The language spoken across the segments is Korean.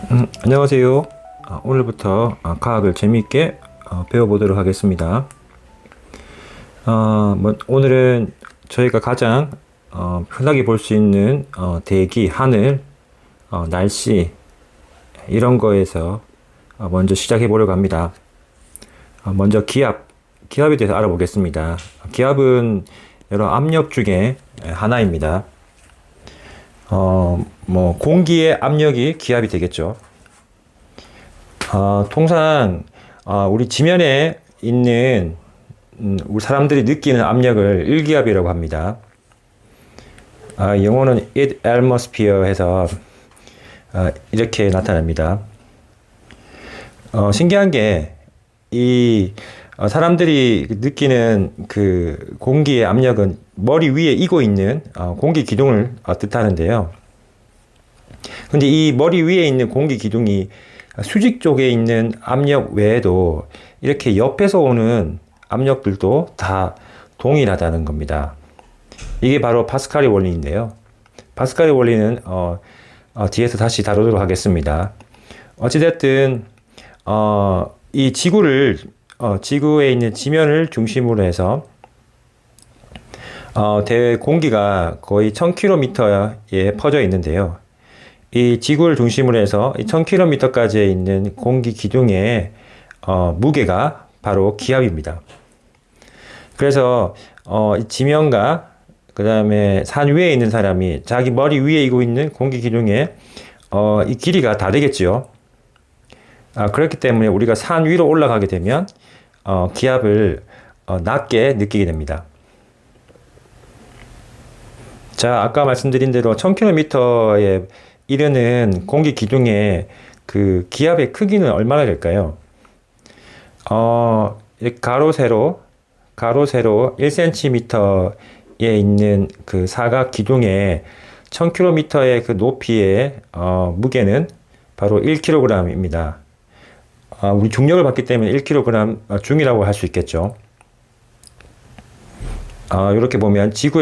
안녕하세요. 오늘부터 과학을 재미있게 배워보도록 하겠습니다. 오늘은 저희가 가장 흔하게 볼 수 있는 대기, 하늘, 날씨 이런 거에서 먼저 시작해 보려고 합니다. 먼저 기압에 대해서 알아보겠습니다. 기압은 여러 압력 중에 하나입니다. 공기의 압력이 기압이 되겠죠. 통상 우리 지면에 있는 우리 사람들이 느끼는 압력을 일기압이라고 합니다. 영어는 it atmosphere 해서 이렇게 나타납니다. 신기한 게 이 사람들이 느끼는 그 공기의 압력은 머리 위에 이고 있는 공기 기둥을 뜻하는데요. 근데 이 머리 위에 있는 공기 기둥이 수직 쪽에 있는 압력 외에도 이렇게 옆에서 오는 압력들도 다 동일하다는 겁니다. 이게 바로 파스칼의 원리인데요. 파스칼의 원리는 뒤에서 다시 다루도록 하겠습니다. 어찌됐든 이 지구에 있는 지면을 중심으로 해서 공기가 거의 1000km에 퍼져 있는데요. 이 지구를 중심으로 해서 1000km까지에 있는 공기 기둥의 무게가 바로 기압입니다. 그래서 지면과 그 다음에 산 위에 있는 사람이 자기 머리 위에 이고 있는 공기 기둥의 이 길이가 다르겠죠. 그렇기 때문에 우리가 산 위로 올라가게 되면 기압을 낮게 느끼게 됩니다. 자, 아까 말씀드린 대로 1000km에 이르는 공기 기둥의 그 기압의 크기는 얼마나 될까요? 가로 세로 1cm에 있는 그 사각 기둥의 1000km의 그 높이의 무게는 바로 1kg입니다. 우리 중력을 받기 때문에 1kg 중이라고 할 수 있겠죠. 이렇게 보면 지구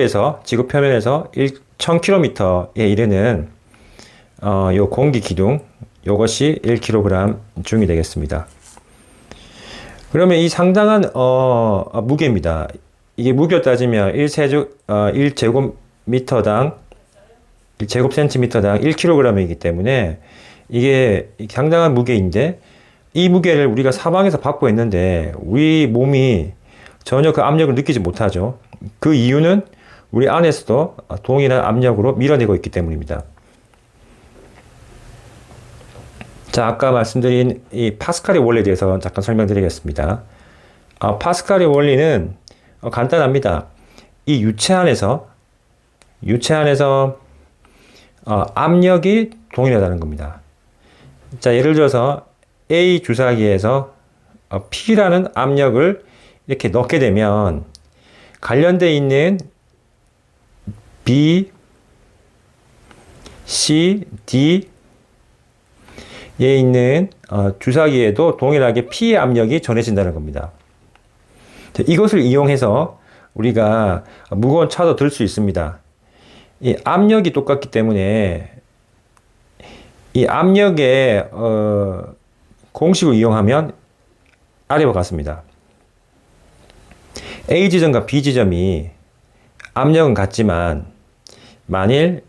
표면에서 1000km에 이르는 요 공기 기둥, 요것이 1kg 중이 되겠습니다. 그러면 이 상당한 무게입니다. 이게 무게로 따지면 1제곱미터당 1제곱센티미터당 1kg이기 때문에 이게 상당한 무게인데, 이 무게를 우리가 사방에서 받고 있는데 우리 몸이 전혀 그 압력을 느끼지 못하죠. 그 이유는 우리 안에서도 동일한 압력으로 밀어내고 있기 때문입니다. 자, 아까 말씀드린 이 파스칼의 원리에 대해서 잠깐 설명드리겠습니다. 파스칼의 원리는 간단합니다. 이 유체 안에서 압력이 동일하다는 겁니다. 자, 예를 들어서 A 주사기에서 P라는 압력을 이렇게 넣게 되면 관련되어 있는 B, C, D에 있는 주사기에도 동일하게 P의 압력이 전해진다는 겁니다. 이것을 이용해서 우리가 무거운 차도 들 수 있습니다. 이 압력이 똑같기 때문에 이 압력의 공식을 이용하면 아래와 같습니다. A 지점과 B 지점이 압력은 같지만 만일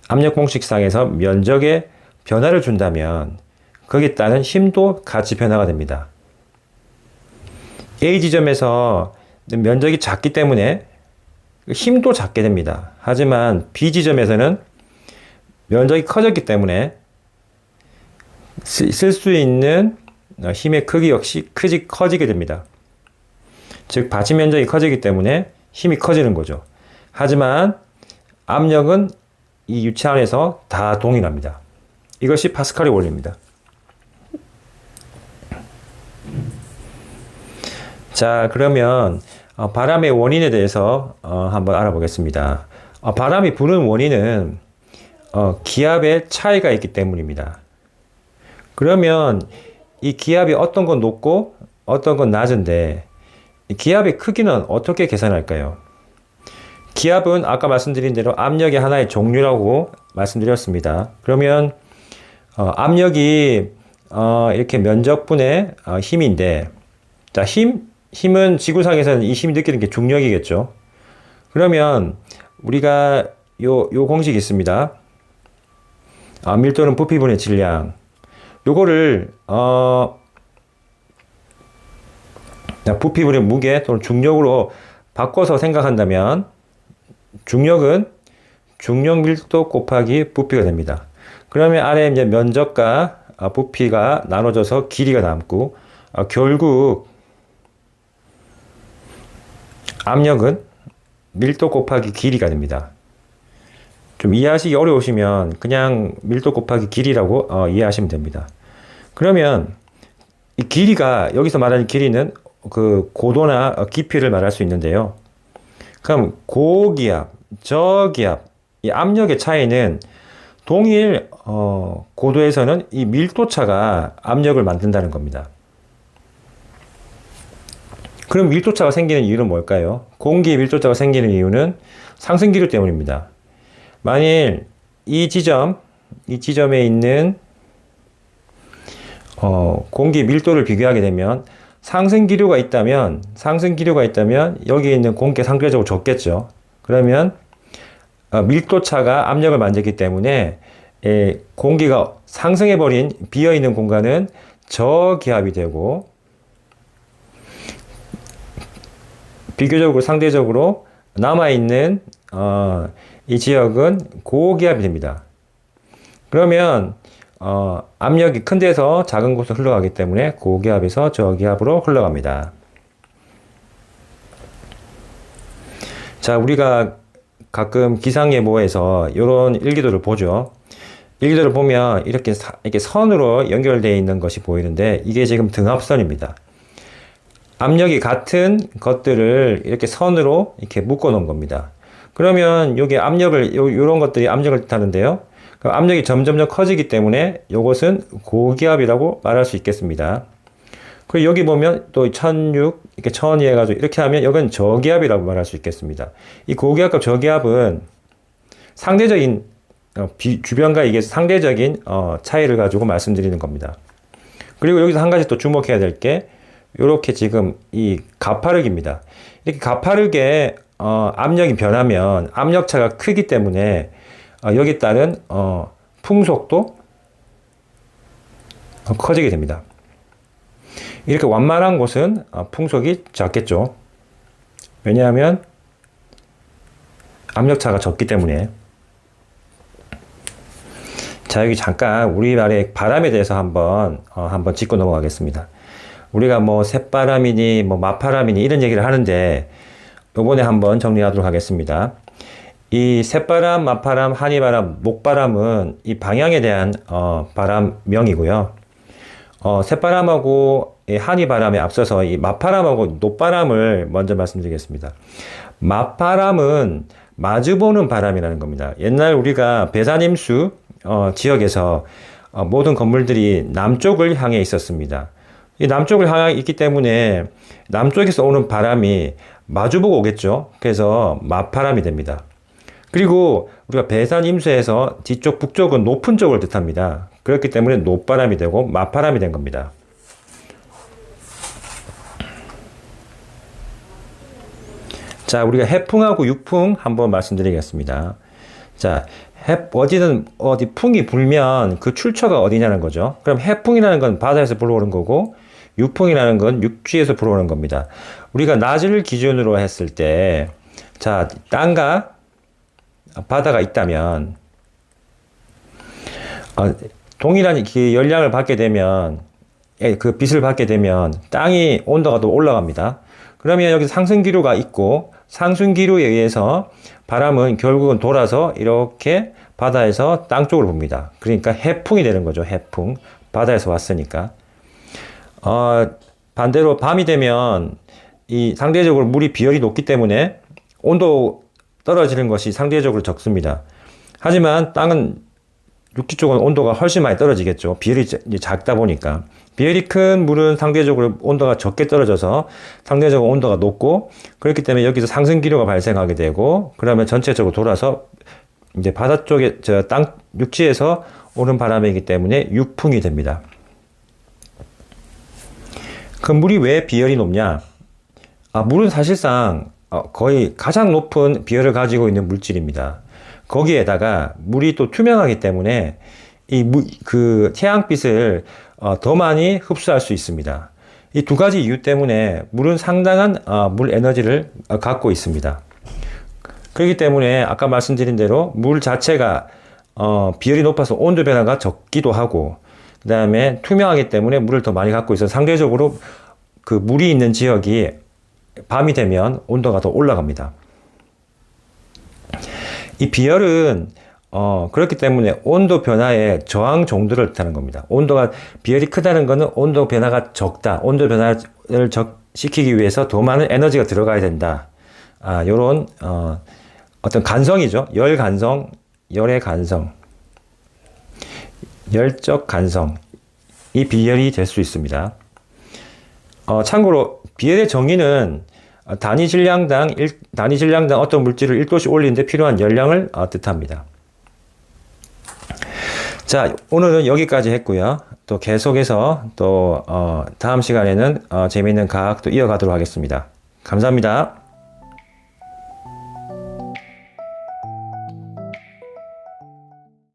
압력 공식상에서 면적에 변화를 준다면 거기에 따른 힘도 같이 변화가 됩니다. A 지점에서 면적이 작기 때문에 힘도 작게 됩니다. 하지만 B 지점에서는 면적이 커졌기 때문에 쓸 수 있는 힘의 크기 역시 커지게 됩니다. 즉 받침 면적이 커지기 때문에 힘이 커지는 거죠. 하지만 압력은 이 유체 안에서 다 동일합니다. 이것이 파스칼의 원리입니다. 자, 그러면 바람의 원인에 대해서 한번 알아보겠습니다. 바람이 부는 원인은 기압의 차이가 있기 때문입니다. 그러면 이 기압이 어떤 건 높고 어떤 건 낮은데 이 기압의 크기는 어떻게 계산할까요? 기압은 아까 말씀드린 대로 압력의 하나의 종류라고 말씀드렸습니다. 그러면 압력이 이렇게 면적분의 힘인데, 자, 힘은 지구상에서는 이 힘이 느끼는 게 중력이겠죠. 그러면 우리가 요 공식이 있습니다. 밀도는 부피분의 질량. 요거를 부피분의 무게 또는 중력으로 바꿔서 생각한다면 중력은 중력 밀도 곱하기 부피가 됩니다. 그러면 아래 이제 면적과 부피가 나눠져서 길이가 남고 결국 압력은 밀도 곱하기 길이가 됩니다. 좀 이해하시기 어려우시면 그냥 밀도 곱하기 길이라고 이해하시면 됩니다. 그러면 이 길이가 여기서 말하는 길이는 그 고도나 깊이를 말할 수 있는데요. 그럼 고기압, 저기압, 이 압력의 차이는 동일 고도에서는 이 밀도차가 압력을 만든다는 겁니다. 그럼 밀도차가 생기는 이유는 뭘까요? 공기의 밀도차가 생기는 이유는 상승기류 때문입니다. 만일 이 지점에 있는 공기 밀도를 비교하게 되면 상승기류가 있다면 여기에 있는 공기가 상대적으로 적겠죠. 그러면 밀도차가 압력을 만들기 때문에 공기가 상승해버린 비어있는 공간은 저기압이 되고 비교적으로 상대적으로 남아있는 이 지역은 고기압이 됩니다. 그러면 압력이 큰 데서 작은 곳으로 흘러가기 때문에 고기압에서 저기압으로 흘러갑니다. 자, 우리가 가끔 기상예보에서 이런 일기도를 보죠. 일기도를 보면 이렇게 선으로 연결되어 있는 것이 보이는데 이게 지금 등압선입니다. 압력이 같은 것들을 이렇게 선으로 이렇게 묶어 놓은 겁니다. 그러면 여기 압력을, 요런 것들이 압력을 뜻하는데요. 그럼 압력이 점점 커지기 때문에 이것은 고기압이라고 말할 수 있겠습니다. 그리고 여기 보면 또 1006, 이렇게 1002 해가지고 이렇게 하면 이건 저기압이라고 말할 수 있겠습니다. 이 고기압과 저기압은 상대적인, 주변과 이게 상대적인 차이를 가지고 말씀드리는 겁니다. 그리고 여기서 한 가지 또 주목해야 될 게, 요렇게 지금 이 가파르기입니다. 이렇게 가파르게 압력이 변하면 압력차가 크기 때문에 여기에 따른 풍속도 커지게 됩니다. 이렇게 완만한 곳은 풍속이 작겠죠. 왜냐하면 압력차가 적기 때문에. 자, 여기 잠깐 우리말의 바람에 대해서 한번 짚고 넘어가겠습니다. 우리가 뭐 새바람이니 뭐 맞바람이니 이런 얘기를 하는데 요번에 한번 정리하도록 하겠습니다. 이 새바람, 맞바람, 한이바람, 목바람은 이 방향에 대한 바람명이고요. 새바람하고 한이바람에 앞서서 이 맞바람하고 노바람을 먼저 말씀드리겠습니다. 맞바람은 마주보는 바람이라는 겁니다. 옛날 우리가 배산임수 지역에서 모든 건물들이 남쪽을 향해 있었습니다. 이 남쪽을 향해 있기 때문에 남쪽에서 오는 바람이 마주보고 오겠죠. 그래서 맞바람이 됩니다. 그리고 우리가 배산임수에서 뒤쪽 북쪽은 높은 쪽을 뜻합니다. 그렇기 때문에 노바람이 되고 맞바람이 된 겁니다. 자, 우리가 해풍하고 육풍 한번 말씀드리겠습니다. 자, 어디 풍이 불면 그 출처가 어디냐는 거죠. 그럼 해풍이라는 건 바다에서 불어오는 거고 육풍이라는 건 육지에서 불어오는 겁니다. 우리가 낮을 기준으로 했을 때, 자, 땅과 바다가 있다면, 동일한 그 열량을 받게 되면, 그 빛을 받게 되면, 땅이 온도가 또 올라갑니다. 그러면 여기 상승기류가 있고, 상승기류에 의해서 바람은 결국은 돌아서 이렇게 바다에서 땅 쪽으로 붑니다. 그러니까 해풍이 되는 거죠, 해풍. 바다에서 왔으니까. 반대로 밤이 되면 이 상대적으로 물이 비열이 높기 때문에 온도 떨어지는 것이 상대적으로 적습니다. 하지만 땅은 육지 쪽은 온도가 훨씬 많이 떨어지겠죠. 비열이 작다 보니까. 비열이 큰 물은 상대적으로 온도가 적게 떨어져서 상대적으로 온도가 높고 그렇기 때문에 여기서 상승기류가 발생하게 되고 그러면 전체적으로 돌아서 이제 바다 쪽에 땅 육지에서 오는 바람이기 때문에 육풍이 됩니다. 그 물이 왜 비열이 높냐? 물은 사실상 거의 가장 높은 비열을 가지고 있는 물질입니다. 거기에다가 물이 또 투명하기 때문에 그 태양빛을 더 많이 흡수할 수 있습니다. 이 두 가지 이유 때문에 물은 상당한 물 에너지를 갖고 있습니다. 그렇기 때문에 아까 말씀드린 대로 물 자체가 비열이 높아서 온도 변화가 적기도 하고, 그 다음에 투명하기 때문에 물을 더 많이 갖고 있어서 상대적으로 그 물이 있는 지역이 밤이 되면 온도가 더 올라갑니다. 이 비열은 그렇기 때문에 온도 변화의 저항 정도를 뜻하는 겁니다. 비열이 크다는 것은 온도 변화가 적다. 온도 변화를 시키기 위해서 더 많은 에너지가 들어가야 된다. 요런 어떤 간성이죠. 열의 간성, 열적 간성. 이 비열이 될 수 있습니다. 참고로 비열의 정의는 단위 질량당 어떤 물질을 1도씩 올리는데 필요한 열량을 뜻합니다. 자, 오늘은 여기까지 했고요. 또 계속해서 또 다음 시간에는 재미있는 과학 또 이어가도록 하겠습니다. 감사합니다.